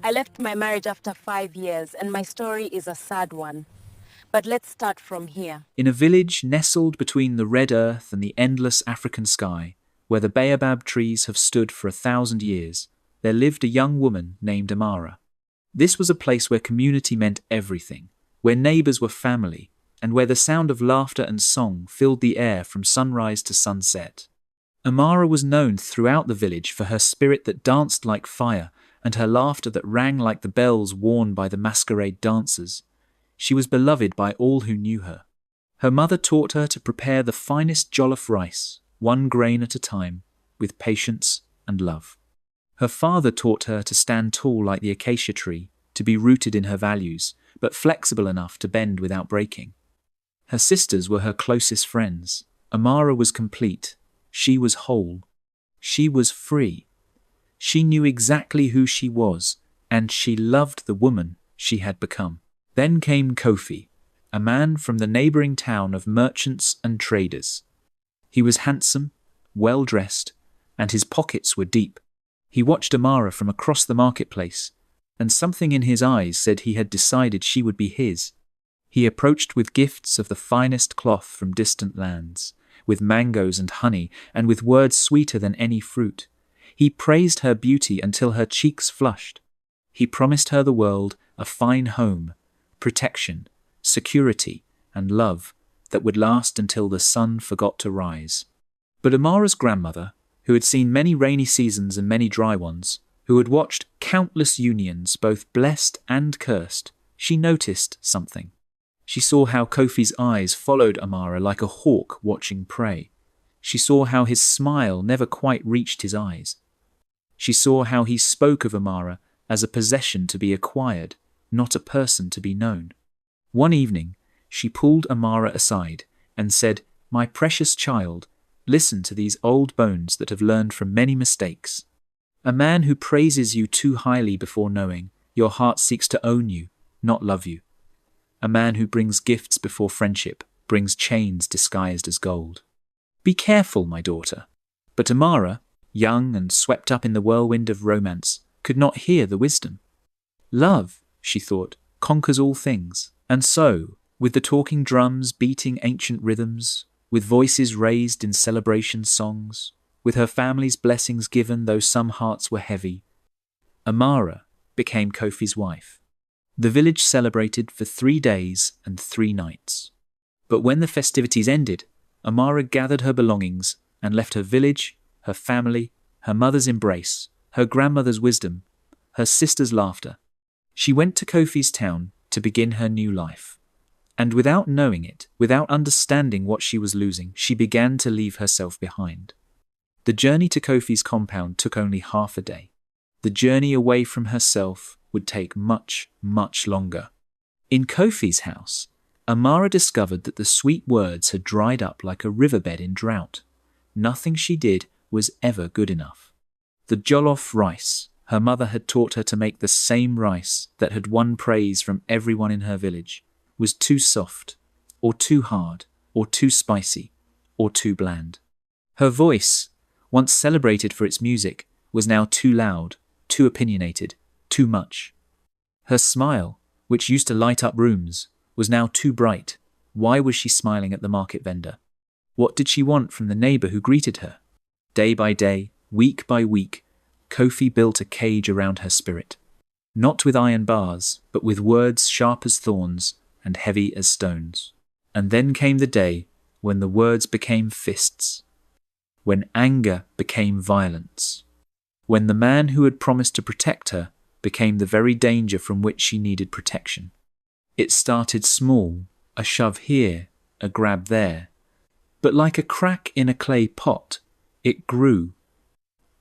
I left my marriage after 5 years, and my story is a sad one. But let's start from here. In a village nestled between the red earth and the endless African sky, where the baobab trees have stood for 1,000 years, there lived a young woman named Amara. This was a place where community meant everything, where neighbors were family, and where the sound of laughter and song filled the air from sunrise to sunset. Amara was known throughout the village for her spirit that danced like fire and her laughter that rang like the bells worn by the masquerade dancers. She was beloved by all who knew her. Her mother taught her to prepare the finest jollof rice, 1 grain at a time, with patience and love. Her father taught her to stand tall like the acacia tree, to be rooted in her values, but flexible enough to bend without breaking. Her sisters were her closest friends. Amara was complete. She was whole. She was free. She knew exactly who she was, and she loved the woman she had become. Then came Kofi, a man from the neighboring town of merchants and traders. He was handsome, well-dressed, and his pockets were deep. He watched Amara from across the marketplace, and something in his eyes said he had decided she would be his. He approached with gifts of the finest cloth from distant lands, with mangoes and honey, and with words sweeter than any fruit. He praised her beauty until her cheeks flushed. He promised her the world, a fine home, protection, security, and love that would last until the sun forgot to rise. But Amara's grandmother, who had seen many rainy seasons and many dry ones, who had watched countless unions, both blessed and cursed, she noticed something. She saw how Kofi's eyes followed Amara like a hawk watching prey. She saw how his smile never quite reached his eyes. She saw how he spoke of Amara as a possession to be acquired, not a person to be known. One evening, she pulled Amara aside and said, "My precious child, listen to these old bones that have learned from many mistakes. A man who praises you too highly before knowing, your heart seeks to own you, not love you. A man who brings gifts before friendship brings chains disguised as gold. Be careful, my daughter." But Amara, young and swept up in the whirlwind of romance, could not hear the wisdom. Love, she thought, conquers all things. And so, with the talking drums beating ancient rhythms, with voices raised in celebration songs, with her family's blessings given though some hearts were heavy, Amara became Kofi's wife. The village celebrated for 3 days and 3 nights. But when the festivities ended, Amara gathered her belongings and left her village, her family, her mother's embrace, her grandmother's wisdom, her sister's laughter. She went to Kofi's town to begin her new life. And without knowing it, without understanding what she was losing, she began to leave herself behind. The journey to Kofi's compound took only half a day. The journey away from herself would take much, much longer. In Kofi's house, Amara discovered that the sweet words had dried up like a riverbed in drought. Nothing she did was ever good enough. The jollof rice, her mother had taught her to make the same rice that had won praise from everyone in her village, was too soft, or too hard, or too spicy, or too bland. Her voice, once celebrated for its music, was now too loud, too opinionated, too much. Her smile, which used to light up rooms, was now too bright. Why was she smiling at the market vendor? What did she want from the neighbor who greeted her? Day by day, week by week, Kofi built a cage around her spirit. Not with iron bars, but with words sharp as thorns and heavy as stones. And then came the day when the words became fists, when anger became violence, when the man who had promised to protect her became the very danger from which she needed protection. It started small, a shove here, a grab there, but like a crack in a clay pot, it grew.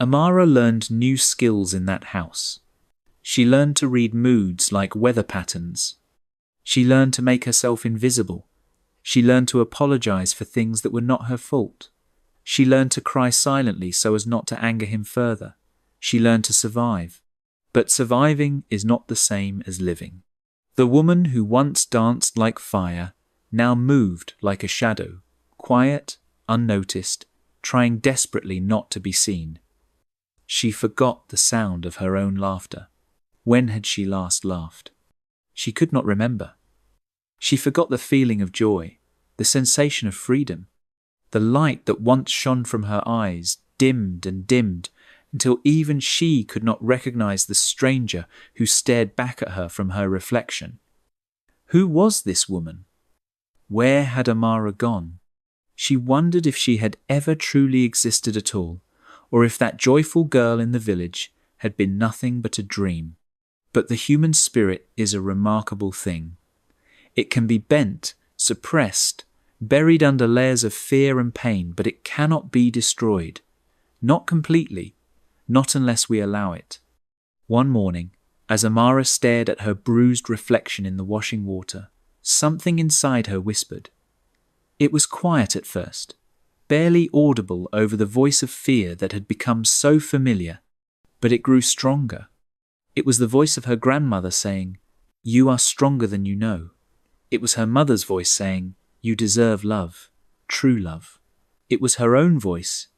Amara learned new skills in that house. She learned to read moods like weather patterns. She learned to make herself invisible. She learned to apologize for things that were not her fault. She learned to cry silently so as not to anger him further. She learned to survive. But surviving is not the same as living. The woman who once danced like fire now moved like a shadow, quiet, unnoticed, trying desperately not to be seen. She forgot the sound of her own laughter. When had she last laughed? She could not remember. She forgot the feeling of joy, the sensation of freedom. The light that once shone from her eyes dimmed and dimmed until even she could not recognize the stranger who stared back at her from her reflection. Who was this woman? Where had Amara gone? She wondered if she had ever truly existed at all, or if that joyful girl in the village had been nothing but a dream. But the human spirit is a remarkable thing. It can be bent, suppressed, buried under layers of fear and pain, but it cannot be destroyed. Not completely, not unless we allow it. One morning, as Amara stared at her bruised reflection in the washing water, something inside her whispered. It was quiet at first, barely audible over the voice of fear that had become so familiar, but it grew stronger. It was the voice of her grandmother saying, "You are stronger than you know." It was her mother's voice saying, "You deserve love, true love." It was her own voice,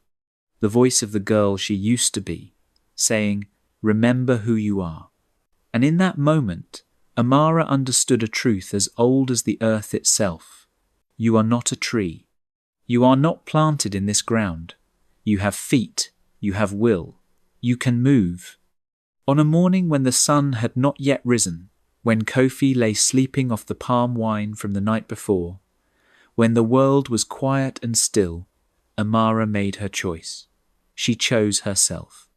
the voice of the girl she used to be, saying, "Remember who you are." And in that moment, Amara understood a truth as old as the earth itself. You are not a tree. You are not planted in this ground. You have feet. You have will. You can move. On a morning when the sun had not yet risen, when Kofi lay sleeping off the palm wine from the night before, when the world was quiet and still, Amara made her choice. She chose herself.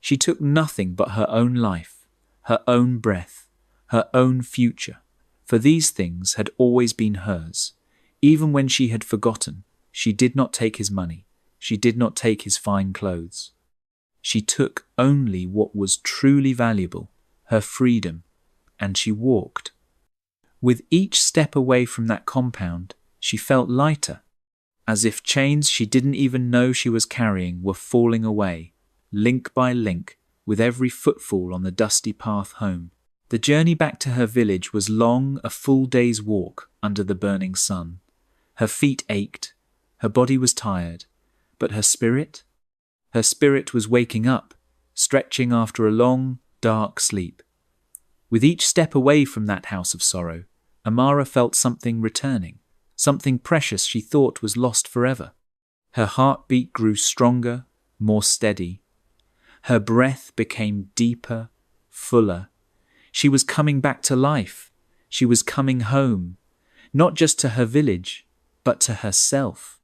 She took nothing but her own life, her own breath, her own future, for these things had always been hers. Even when she had forgotten, she did not take his money, she did not take his fine clothes. She took only what was truly valuable, her freedom, and she walked. With each step away from that compound, she felt lighter, as if chains she didn't even know she was carrying were falling away, link by link, with every footfall on the dusty path home. The journey back to her village was long, a full day's walk under the burning sun. Her feet ached, her body was tired, but her spirit? Her spirit was waking up, stretching after a long, dark sleep. With each step away from that house of sorrow, Amara felt something returning, something precious she thought was lost forever. Her heartbeat grew stronger, more steady. Her breath became deeper, fuller. She was coming back to life. She was coming home, not just to her village, but to herself.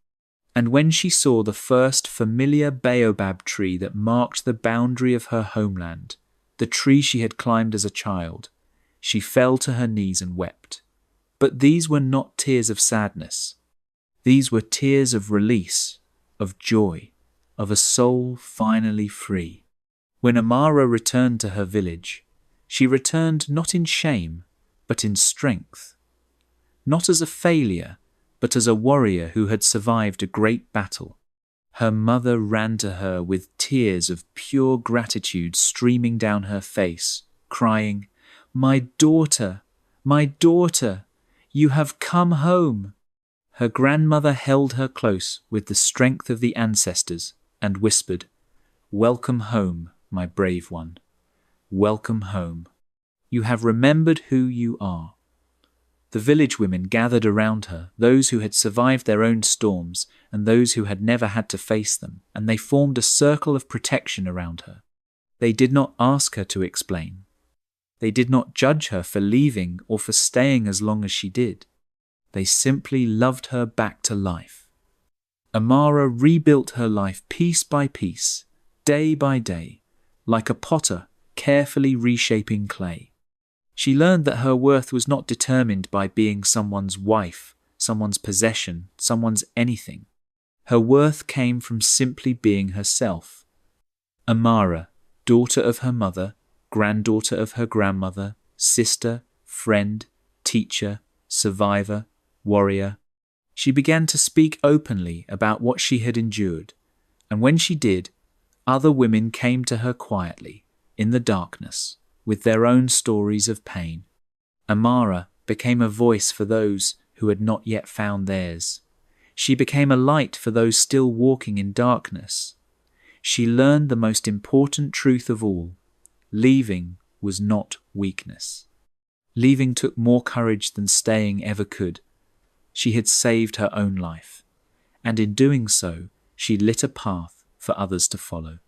And when she saw the first familiar baobab tree that marked the boundary of her homeland, the tree she had climbed as a child, she fell to her knees and wept. But these were not tears of sadness. These were tears of release, of joy, of a soul finally free. When Amara returned to her village, she returned not in shame, but in strength. Not as a failure, but as a warrior who had survived a great battle. Her mother ran to her with tears of pure gratitude streaming down her face, crying, "My daughter, my daughter, you have come home." Her grandmother held her close with the strength of the ancestors and whispered, "Welcome home, my brave one. Welcome home. You have remembered who you are." The village women gathered around her, those who had survived their own storms and those who had never had to face them, and they formed a circle of protection around her. They did not ask her to explain. They did not judge her for leaving or for staying as long as she did. They simply loved her back to life. Amara rebuilt her life piece by piece, day by day, like a potter carefully reshaping clay. She learned that her worth was not determined by being someone's wife, someone's possession, someone's anything. Her worth came from simply being herself. Amara, daughter of her mother, granddaughter of her grandmother, sister, friend, teacher, survivor, warrior. She began to speak openly about what she had endured, and when she did, other women came to her quietly, in the darkness, with their own stories of pain. Amara became a voice for those who had not yet found theirs. She became a light for those still walking in darkness. She learned the most important truth of all: leaving was not weakness. Leaving took more courage than staying ever could. She had saved her own life, and in doing so, she lit a path for others to follow.